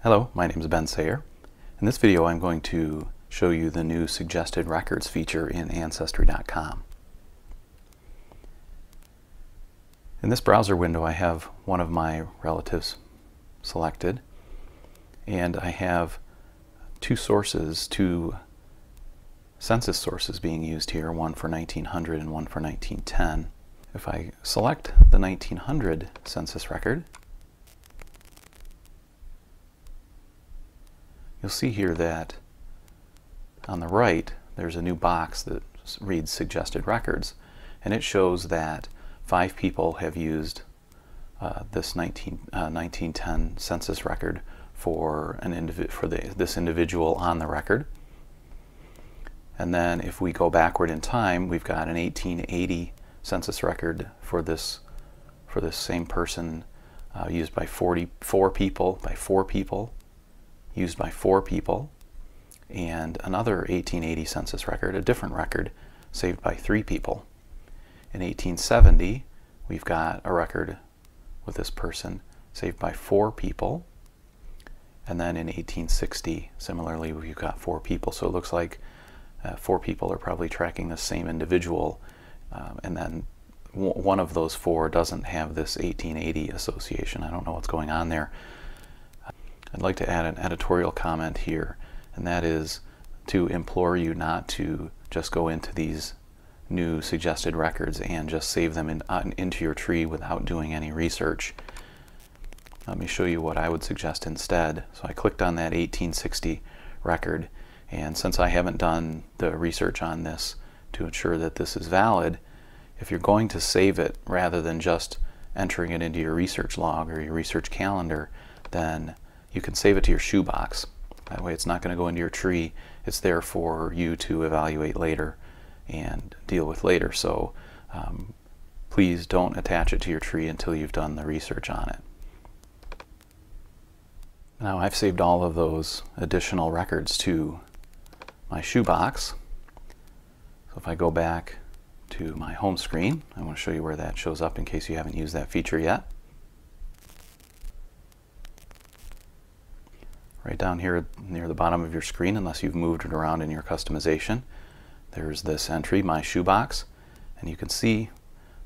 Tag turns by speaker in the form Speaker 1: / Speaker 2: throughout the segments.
Speaker 1: Hello, my name is Ben Sayer. In this video I'm going to show you the new suggested records feature in Ancestry.com. In this browser window I have one of my relatives selected, and I have two census sources being used here, one for 1900 and one for 1910. If I select the 1900 census record, you'll see here that on the right there's a new box that reads suggested records, and it shows that 5 people have used this 1910 census record for this individual on the record. And then if we go backward in time, we've got an 1880 census record for this same person, used by 44 people, used by 4 people, and another 1880 census record, a different record, saved by 3 people. In 1870, we've got a record with this person saved by 4 people, and then in 1860, similarly, we've got 4 people. So it looks like 4 people are probably tracking the same individual, and then one of those 4 doesn't have this 1880 association. I don't know what's going on there. I'd like to add an editorial comment here, and that is to implore you not to just go into these new suggested records and just save them into your tree without doing any research. Let me show you what I would suggest instead. So I clicked on that 1860 record, and since I haven't done the research on this to ensure that this is valid, if you're going to save it rather than just entering it into your research log or your research calendar, then you can save it to your Shoebox. That way it's not going to go into your tree. It's there for you to evaluate later and deal with later. So please don't attach it to your tree until you've done the research on it. Now I've saved all of those additional records to my Shoebox. So if I go back to my home screen, I want to show you where that shows up in case you haven't used that feature yet. Right down here near the bottom of your screen, unless you've moved it around in your customization, there's this entry, My Shoebox, and you can see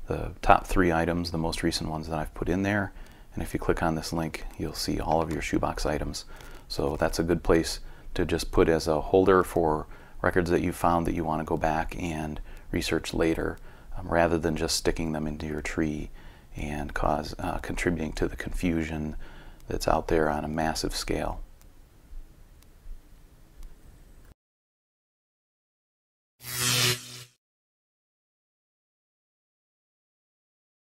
Speaker 1: the top 3 items, the most recent ones that I've put in there. And if you click on this link, you'll see all of your Shoebox items. So that's a good place to just put as a holder for records that you found that you want to go back and research later, rather than just sticking them into your tree and contributing to the confusion that's out there on a massive scale.